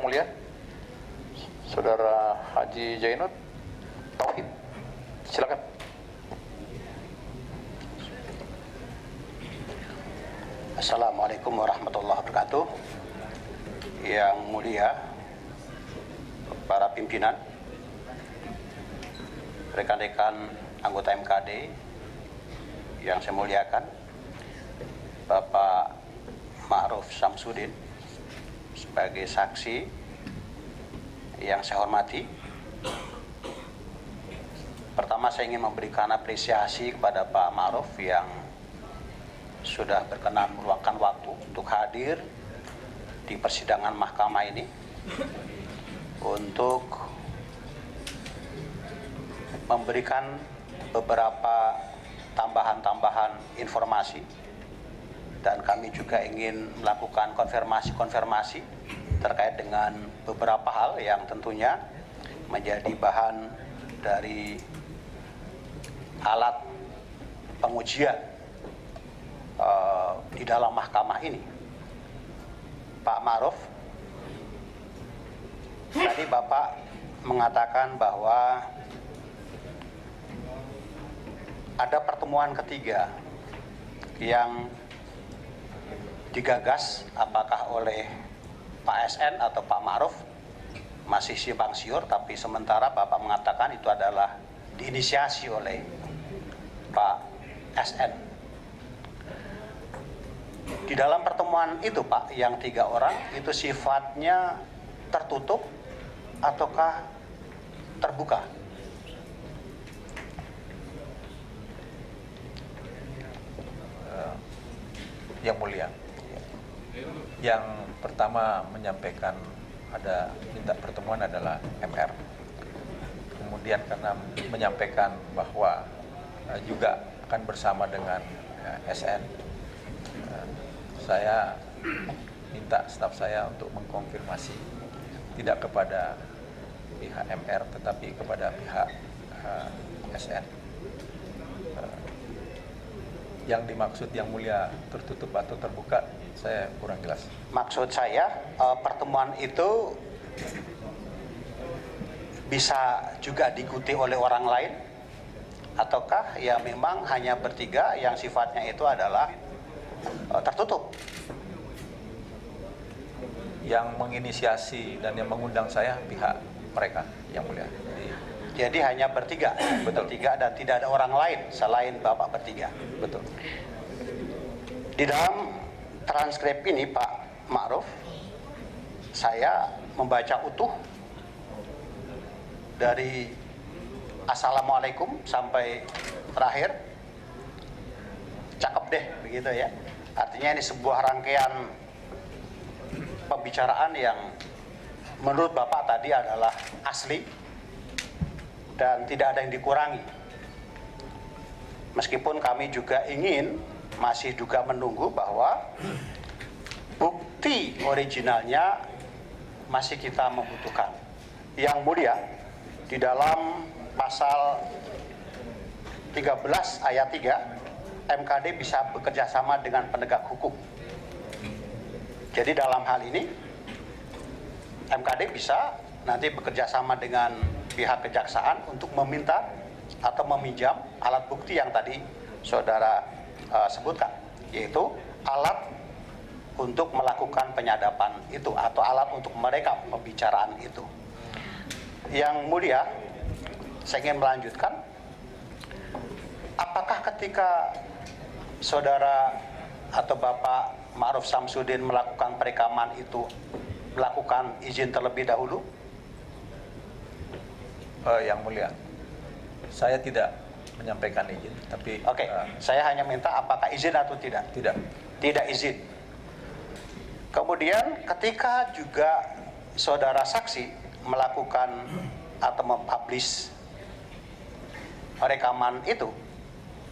yang mulia, Saudara Haji Jainud Tauhid, silakan. Assalamualaikum warahmatullahi wabarakatuh. Yang mulia, para pimpinan, rekan-rekan anggota MKD yang saya muliakan, Bapak Ma'ruf Samsudin sebagai saksi yang saya hormati. Pertama, saya ingin memberikan apresiasi kepada Pak Ma'ruf yang sudah berkenan meluangkan waktu untuk hadir di persidangan mahkamah ini untuk memberikan beberapa tambahan informasi, dan kami juga ingin melakukan konfirmasi terkait dengan beberapa hal yang tentunya menjadi bahan dari alat pengujian di dalam mahkamah ini. Pak Ma'ruf, tadi Bapak mengatakan bahwa ada pertemuan ketiga yang digagas, apakah oleh Pak SN atau Pak Ma'ruf, masih simpang siur, tapi sementara Bapak mengatakan itu adalah diinisiasi oleh Pak SN. Di dalam pertemuan itu Pak, yang 3 orang itu sifatnya tertutup ataukah terbuka? Yang mulia, yang pertama menyampaikan ada minta pertemuan adalah MR. Kemudian karena menyampaikan bahwa juga akan bersama dengan SN, saya minta staf saya untuk mengkonfirmasi tidak kepada pihak MR tetapi kepada pihak SN. Yang dimaksud yang mulia tertutup atau terbuka, saya kurang jelas. Maksud saya pertemuan itu bisa juga diikuti oleh orang lain, ataukah ya memang hanya bertiga yang sifatnya itu adalah tertutup? Yang menginisiasi dan yang mengundang saya pihak mereka, yang mulia. Jadi hanya bertiga, Betul. bertiga dan tidak ada orang lain selain Bapak bertiga. Betul. Di dalam transkrip ini Pak Ma'ruf, saya membaca utuh dari Assalamualaikum sampai terakhir. Cakep deh begitu ya. Artinya ini sebuah rangkaian pembicaraan yang menurut Bapak tadi adalah asli dan tidak ada yang dikurangi. Meskipun kami juga masih juga menunggu bahwa bukti originalnya masih kita membutuhkan. Yang mulia, di dalam pasal 13 ayat 3, MKD bisa bekerja sama dengan penegak hukum. Jadi dalam hal ini MKD bisa nanti bekerja sama dengan pihak kejaksaan untuk meminta atau meminjam alat bukti yang tadi saudara sebutkan, yaitu alat untuk melakukan penyadapan itu atau alat untuk merekam pembicaraan itu. Yang mulia, saya ingin melanjutkan, apakah ketika saudara atau Bapak Ma'ruf Samsudin melakukan perekaman itu melakukan izin terlebih dahulu? Yang mulia, saya tidak menyampaikan izin, tapi Oke, saya hanya minta apakah izin atau tidak? tidak. Tidak izin. Kemudian ketika juga saudara saksi melakukan atau mempublish rekaman itu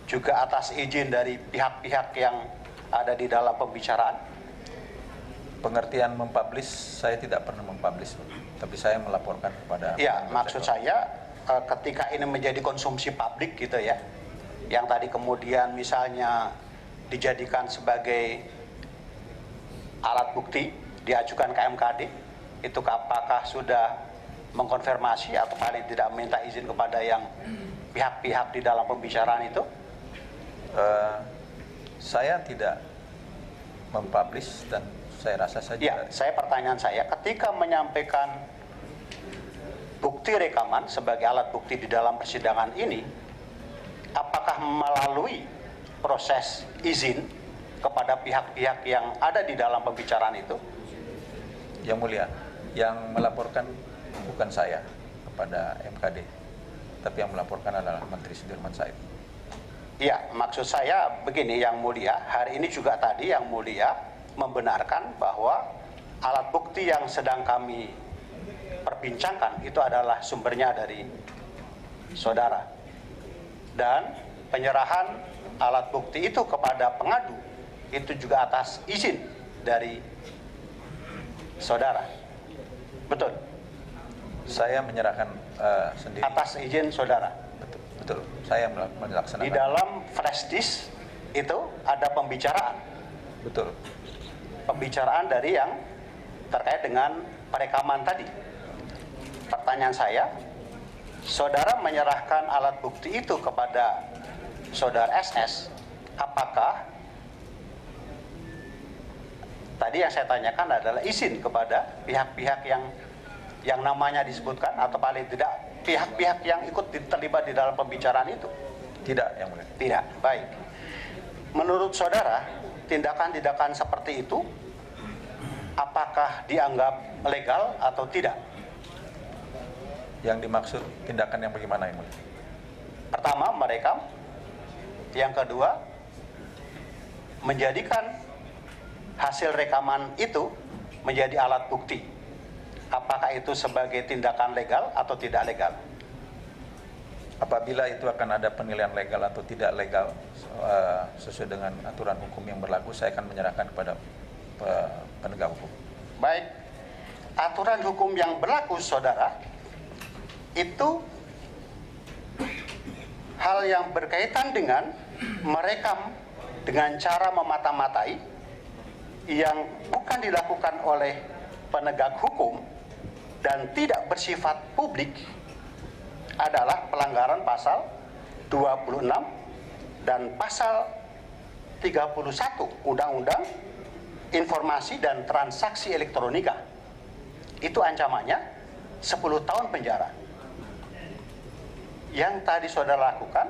juga atas izin dari pihak-pihak yang ada di dalam pembicaraan? Pengertian mempublish, saya tidak pernah mempublish, tapi saya melaporkan kepada. Ya, maksud saya ketika ini menjadi konsumsi publik gitu ya, yang tadi kemudian misalnya dijadikan sebagai alat bukti diajukan ke MKD, itu apakah sudah mengkonfirmasi atau paling tidak meminta izin kepada yang pihak-pihak di dalam pembicaraan itu? Saya tidak mempublish dan saya rasa saja. Ya, pertanyaan saya, ketika menyampaikan bukti rekaman sebagai alat bukti di dalam persidangan ini, apakah melalui proses izin kepada pihak-pihak yang ada di dalam pembicaraan itu? Yang mulia, yang melaporkan bukan saya kepada MKD, tapi yang melaporkan adalah Menteri Sudirman Said. Iya, maksud saya begini Yang Mulia, hari ini juga tadi Yang Mulia membenarkan bahwa alat bukti yang sedang kami perbincangkan itu adalah sumbernya dari saudara. Dan penyerahan alat bukti itu kepada pengadu itu juga atas izin dari saudara. Betul? Saya menyerahkan sendiri. Atas izin saudara. Betul. Saya melaksanakan. Di dalam flash disk itu ada pembicaraan. Betul. Pembicaraan dari yang terkait dengan perekaman tadi. Pertanyaan saya, saudara menyerahkan alat bukti itu kepada saudara SS, apakah tadi yang saya tanyakan adalah izin kepada pihak-pihak yang namanya disebutkan atau paling tidak pihak-pihak yang ikut terlibat di dalam pembicaraan itu? Tidak, Yang Mulia. Tidak. Baik. Menurut saudara, tindakan-tindakan seperti itu apakah dianggap legal atau tidak? Yang dimaksud tindakan yang bagaimana, Yang Mulia? Pertama, merekam. Yang kedua, menjadikan hasil rekaman itu menjadi alat bukti. Apakah itu sebagai tindakan legal atau tidak legal? Apabila itu akan ada penilaian legal atau tidak legal sesuai dengan aturan hukum yang berlaku, saya akan menyerahkan kepada penegak hukum. Baik, aturan hukum yang berlaku, saudara, itu hal yang berkaitan dengan merekam dengan cara memata-matai yang bukan dilakukan oleh penegak hukum dan tidak bersifat publik adalah pelanggaran pasal 26 dan pasal 31 Undang-Undang Informasi dan Transaksi Elektronika. Itu ancamannya 10 tahun penjara. Yang tadi saudara lakukan,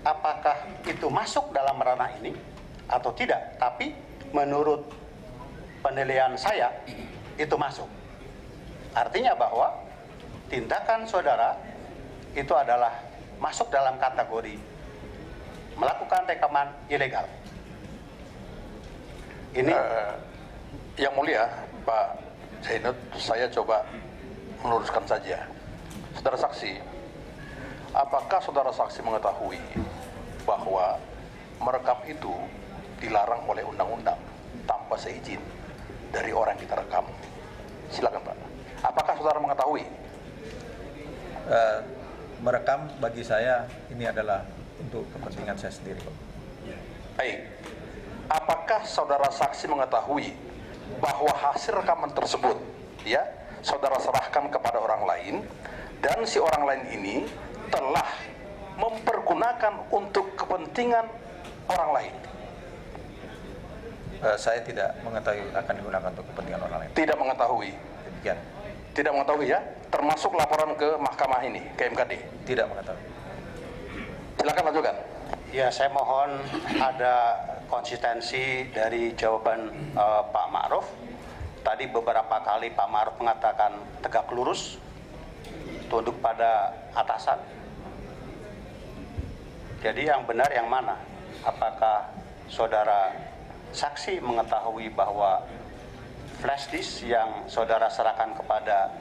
apakah itu masuk dalam ranah ini atau tidak? Tapi menurut penilaian saya, itu masuk. Artinya bahwa tindakan saudara itu adalah masuk dalam kategori melakukan rekaman ilegal. Ini Yang Mulia, Pak Zainud, saya coba meluruskan saja. Saudara saksi, apakah saudara saksi mengetahui bahwa merekam itu dilarang oleh undang-undang tanpa seizin dari orang yang kita rekam? Silakan Pak. Apakah saudara mengetahui? Merekam bagi saya ini adalah untuk kepentingan saya sendiri, Pak. Baik. Apakah saudara saksi mengetahui bahwa hasil rekaman tersebut, ya, saudara serahkan kepada orang lain dan si orang lain ini telah mempergunakan untuk kepentingan orang lain? Saya tidak mengetahui akan digunakan untuk kepentingan orang lain. Tidak mengetahui. Demikian. Tidak mengetahui, ya, termasuk laporan ke mahkamah ini, ke MKD. Tidak mengetahui. Silakan lanjutkan. ya, saya mohon ada konsistensi dari jawaban Pak Ma'ruf. Tadi beberapa kali Pak Ma'ruf mengatakan tegak lurus, tunduk pada atasan. Jadi yang benar yang mana? Apakah saudara saksi mengetahui bahwa flash disk yang saudara serahkan kepada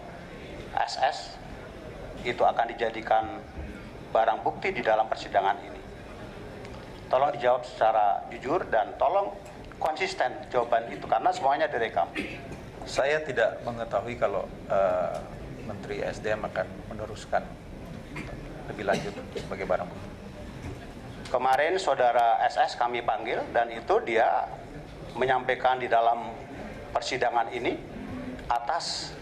SS itu akan dijadikan barang bukti di dalam persidangan ini? Tolong dijawab secara jujur dan tolong konsisten jawaban itu karena semuanya direkam. Saya tidak mengetahui kalau Menteri SDM akan meneruskan lebih lanjut sebagai barang bukti. Kemarin saudara SS kami panggil dan itu dia menyampaikan di dalam persidangan ini atas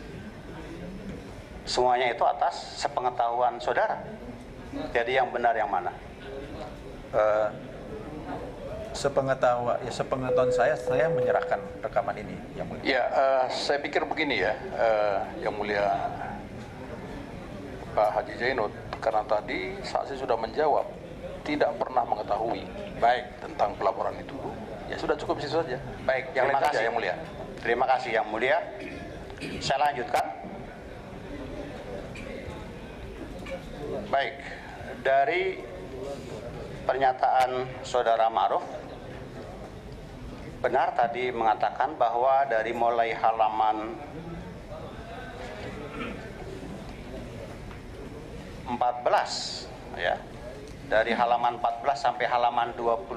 semuanya itu atas sepengetahuan saudara. Jadi yang benar yang mana? Sepengetahuan saya menyerahkan rekaman ini, Yang Mulia. Ya, saya pikir begini ya, Yang Mulia Pak Haji Zainud, karena tadi saksi sudah menjawab tidak pernah mengetahui Baik, tentang pelaporan itu. Ya sudah cukup situ saja. baik. Yang Terima lain saja, kasih Yang Mulia. Terima kasih Yang Mulia. Saya lanjutkan. Baik, dari pernyataan Saudara Ma'ruf, benar tadi mengatakan bahwa dari mulai halaman 14 ya, dari halaman 14 sampai halaman 25,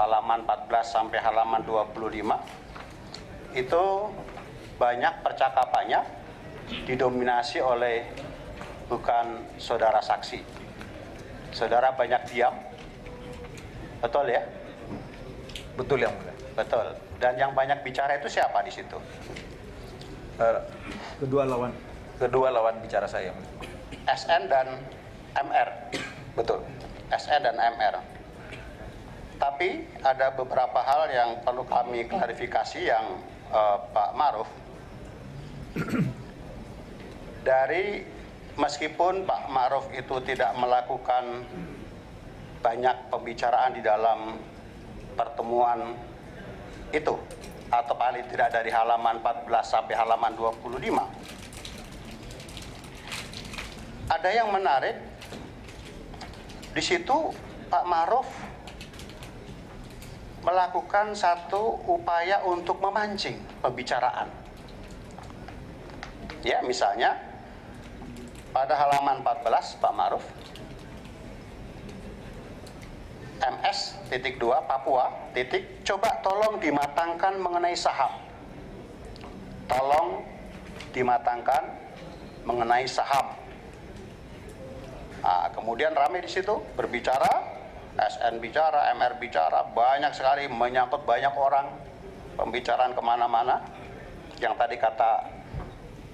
halaman 14 sampai halaman 25 itu banyak percakapannya didominasi oleh bukan saudara saksi. Saudara banyak diam, betul ya? Betul, Yang Mulia. Betul. Dan yang banyak bicara itu siapa di situ? Kedua lawan bicara saya, Yang Mulia. SN dan MR. Betul. SN dan MR. Tapi ada beberapa hal yang perlu kami klarifikasi yang Pak Ma'ruf. Dari meskipun Pak Ma'ruf itu tidak melakukan banyak pembicaraan di dalam pertemuan itu, atau paling tidak dari halaman 14 sampai halaman 25, ada yang menarik di situ. Pak Ma'ruf melakukan satu upaya untuk memancing pembicaraan. Ya, misalnya pada halaman 14 Pak Ma'ruf, MS.2 Papua, coba tolong dimatangkan mengenai saham. Tolong dimatangkan mengenai saham. Nah, kemudian ramai di situ berbicara, SN bicara, MR bicara, banyak sekali, menyangkut banyak orang, pembicaraan kemana-mana. Yang tadi kata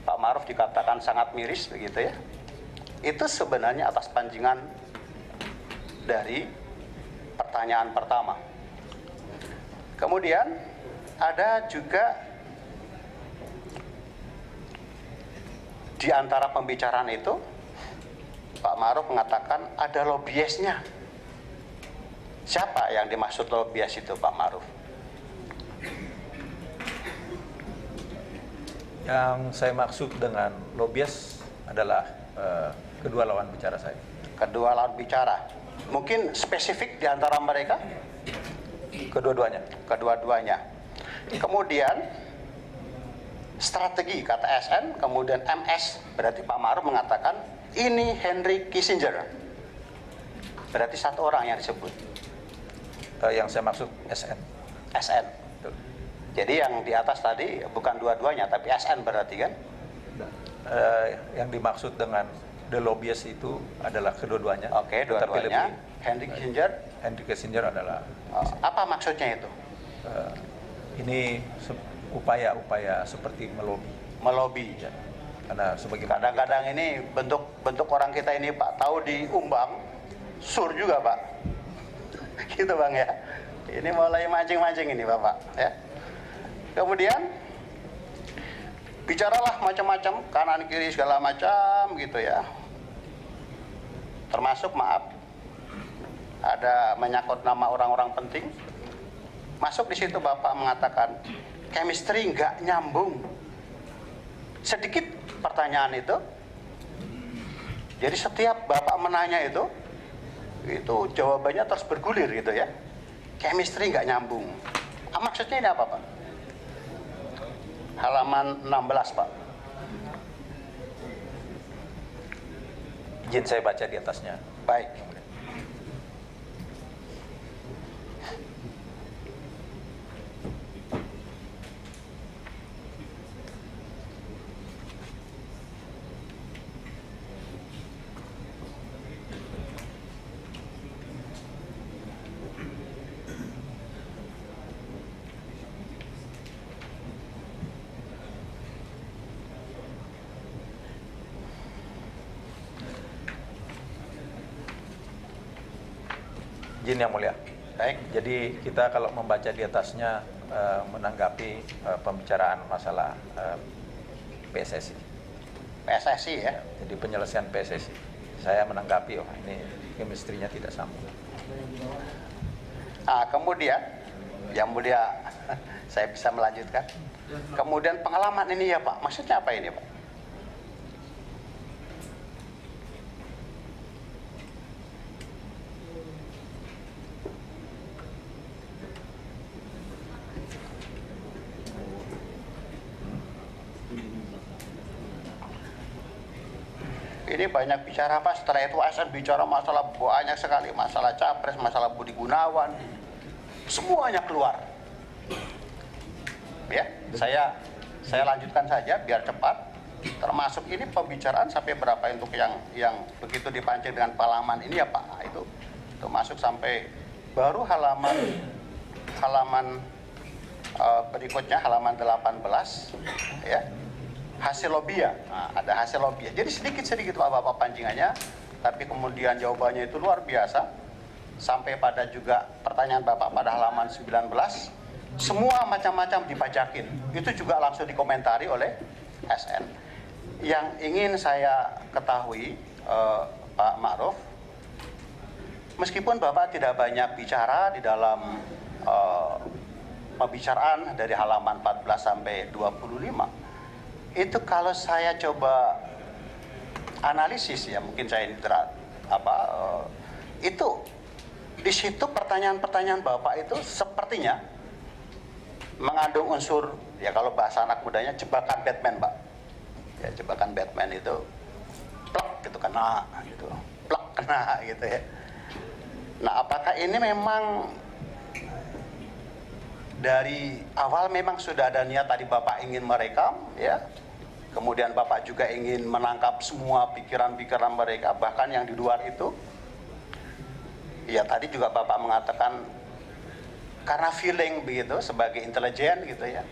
Pak Ma'ruf dikatakan sangat miris begitu ya. Itu sebenarnya atas pancingan dari pertanyaan pertama. Kemudian ada juga di antara pembicaraan itu Pak Ma'ruf mengatakan ada lobiesnya. Siapa yang dimaksud lobies itu, Pak Ma'ruf? Yang saya maksud dengan lobies adalah kedua lawan bicara saya. Kedua lawan bicara. Mungkin spesifik di antara mereka? Kedua-duanya. Kedua-duanya. Kemudian strategi kata SN, kemudian MS, berarti Pak Ma'ruf mengatakan ini Henry Kissinger. Berarti satu orang yang disebut. Yang saya maksud SN. SN. Betul. Jadi yang di atas tadi bukan dua-duanya, tapi SN berarti kan? Yang dimaksud dengan the lobbyist itu adalah kedua-duanya. Oke, dua-duanya. Henry Kissinger. Henry Kissinger adalah. Apa maksudnya itu? Ini upaya-upaya seperti melobi. Melobi. Ya. Karena sebagai Kadang-kadang ini bentuk orang kita ini Pak, tahu diumbang, sur juga Pak. Gitu Bang ya. Ini mulai mancing-mancing ini Bapak ya. Kemudian bicaralah macam-macam, kanan kiri segala macam gitu ya. Termasuk maaf, ada menyangkut nama orang-orang penting. Masuk di situ Bapak mengatakan chemistry nggak nyambung. Sedikit pertanyaan itu. Jadi setiap Bapak menanya itu jawabannya terus bergulir gitu ya. Chemistry nggak nyambung. Maksudnya ini apa Pak? Halaman 16 Pak. izin saya baca di atasnya. Baik. Izin Yang Mulia. Baik. Jadi kita kalau membaca di atasnya menanggapi pembicaraan masalah PSSI. PSSI ya. Jadi penyelesaian PSSI. Saya menanggapi, oh ini chemistry-nya tidak sambung. Nah, kemudian Yang Mulia, saya bisa melanjutkan. Kemudian pengalaman ini ya Pak, maksudnya apa ini Pak? Ini banyak bicara Pak, setelah itu ASN bicara masalah banyak sekali, masalah Capres, masalah Budi Gunawan, semuanya keluar. Ya, saya lanjutkan saja biar cepat. Termasuk ini pembicaraan sampai berapa untuk yang begitu dipancing dengan pengalaman ini ya Pak. Itu masuk sampai baru halaman berikutnya halaman 18 ya. Hasil lobby ya, nah, ada hasil lobby ya. Jadi sedikit-sedikit Bapak pancingannya, tapi kemudian jawabannya itu luar biasa. Sampai pada juga pertanyaan Bapak pada halaman 19, semua macam-macam dibacakin. Itu juga langsung dikomentari oleh SN. Yang ingin saya ketahui, Pak Ma'ruf, meskipun Bapak tidak banyak bicara di dalam pembicaraan dari halaman 14 sampai 25, itu kalau saya coba analisis ya, mungkin saya ini itu di situ pertanyaan-pertanyaan Bapak itu sepertinya mengandung unsur ya, kalau bahasa anak mudanya jebakan Batman Pak. Ya, jebakan Batman itu plak gitu kena gitu, plak kena gitu ya. Nah, apakah ini memang dari awal memang sudah ada niat tadi Bapak ingin merekam ya, kemudian Bapak juga ingin menangkap semua pikiran-pikiran mereka, bahkan yang di luar itu ya, tadi juga Bapak mengatakan karena feeling begitu sebagai intelijen gitu ya.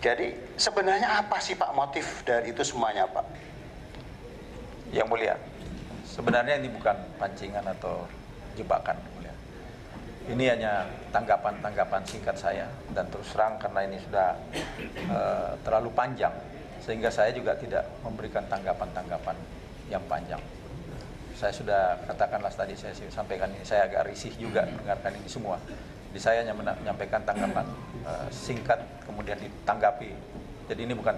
Jadi sebenarnya apa sih Pak motif dari itu semuanya Pak? Yang Mulia, sebenarnya ini bukan pancingan atau jebakan. Ini hanya tanggapan-tanggapan singkat saya, dan terus terang karena ini sudah terlalu panjang, sehingga saya juga tidak memberikan tanggapan-tanggapan yang panjang. Saya sudah katakanlah tadi, saya sampaikan ini, saya agak risih juga mendengarkan ini semua. Jadi saya hanya menyampaikan tanggapan singkat, kemudian ditanggapi. Jadi ini bukan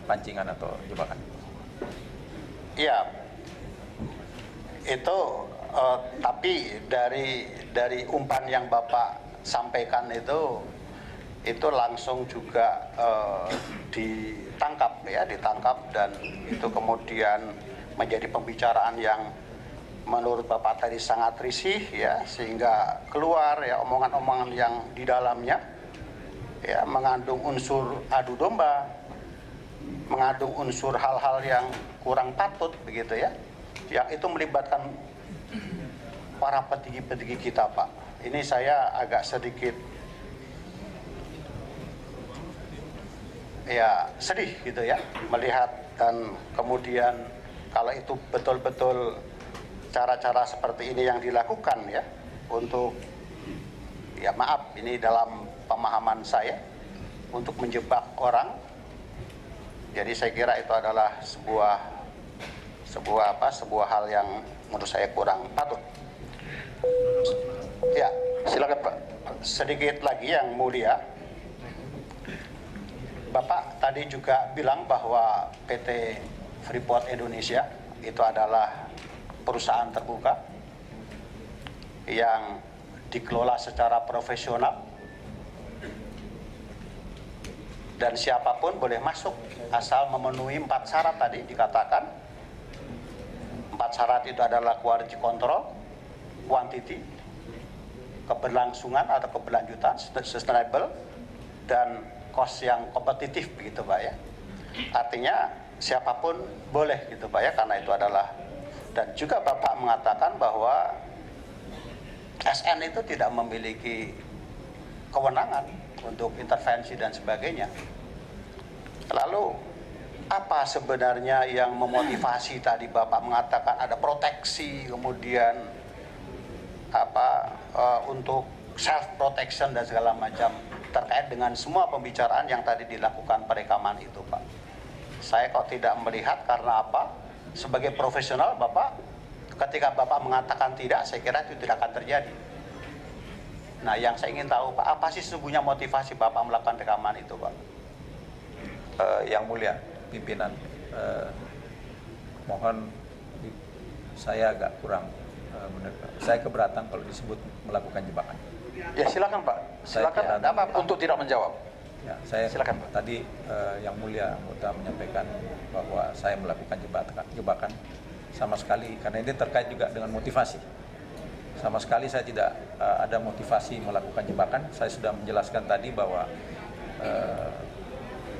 pancingan atau jebakan. Iya, itu tapi dari umpan yang Bapak sampaikan itu langsung juga ditangkap dan itu kemudian menjadi pembicaraan yang menurut Bapak tadi sangat risih ya, sehingga keluar ya omongan-omongan yang di dalamnya ya mengandung unsur adu domba, mengandung unsur hal-hal yang kurang patut begitu ya, yang itu melibatkan para petinggi-petinggi kita Pak. Ini saya agak sedikit ya sedih gitu ya melihat, dan kemudian kalau itu betul-betul cara-cara seperti ini yang dilakukan ya untuk ya maaf ini dalam pemahaman saya untuk menjebak orang. Jadi saya kira itu adalah sebuah hal yang menurut saya kurang patut. Ya, silakan Pak. Sedikit lagi Yang Mulia. Bapak tadi juga bilang bahwa PT Freeport Indonesia itu adalah perusahaan terbuka yang dikelola secara profesional dan siapapun boleh masuk asal memenuhi 4 syarat tadi dikatakan. 4 syarat itu adalah quality control, quantity, keberlangsungan atau keberlanjutan, sustainable, dan cost yang kompetitif begitu Pak ya. Artinya siapapun boleh gitu Pak ya, karena itu adalah, dan juga Bapak mengatakan bahwa SN itu tidak memiliki kewenangan untuk intervensi dan sebagainya. Lalu apa sebenarnya yang memotivasi tadi Bapak mengatakan ada proteksi, kemudian untuk self protection dan segala macam terkait dengan semua pembicaraan yang tadi dilakukan perekaman itu, Pak. Saya kok tidak melihat karena apa? Sebagai profesional Bapak, ketika Bapak mengatakan tidak, saya kira itu tidak akan terjadi. Nah, yang saya ingin tahu, Pak, apa sih sesungguhnya motivasi Bapak melakukan rekaman itu, Pak? Yang mulia pimpinan, mohon saya agak kurang benar. Saya keberatan kalau disebut melakukan jebakan. Ya silakan Pak, silakan untuk tidak menjawab. Ya, saya Silakan, Pak. tadi yang mulia anggota menyampaikan bahwa saya melakukan jebakan sama sekali, karena ini terkait juga dengan motivasi. Sama sekali saya tidak ada motivasi melakukan jebakan. Saya sudah menjelaskan tadi bahwa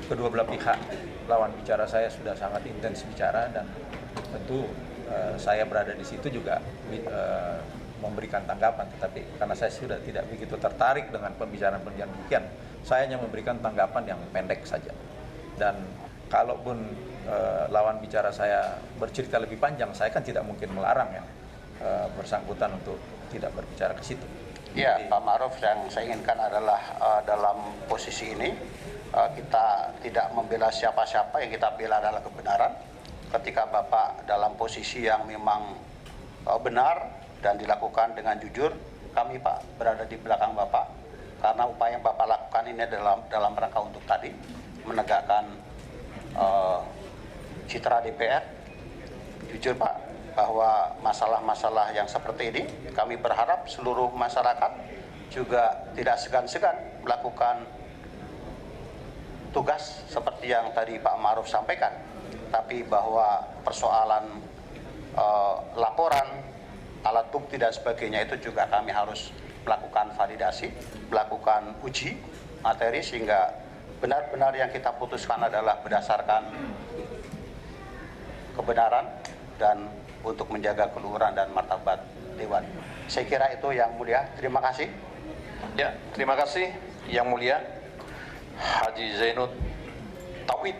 kedua belah pihak lawan bicara saya sudah sangat intens bicara, dan tentu saya berada di situ juga memberikan tanggapan, tetapi karena saya sudah tidak begitu tertarik dengan pembicaraan-pembicaraan demikian, saya hanya memberikan tanggapan yang pendek saja. Dan kalaupun lawan bicara saya bercerita lebih panjang, saya kan tidak mungkin melarang yang bersangkutan untuk tidak berbicara ke situ. Ya, Pak Ma'ruf, yang saya inginkan adalah dalam posisi ini kita tidak membela siapa-siapa, yang kita bela adalah kebenaran. Ketika Bapak dalam posisi yang memang benar dan dilakukan dengan jujur, kami Pak berada di belakang Bapak, karena upaya yang Bapak lakukan ini dalam rangka untuk tadi menegakkan citra DPR. Jujur Pak, bahwa masalah-masalah yang seperti ini kami berharap seluruh masyarakat juga tidak segan-segan melakukan tugas seperti yang tadi Pak Ma'ruf sampaikan, tapi bahwa persoalan laporan, alat bukti dan sebagainya itu juga kami harus melakukan validasi, melakukan uji materi, sehingga benar-benar yang kita putuskan adalah berdasarkan kebenaran dan untuk menjaga keluhuran dan martabat Dewan. Saya kira itu yang mulia. Terima kasih. Ya, terima kasih yang mulia Haji Zainud Tauhid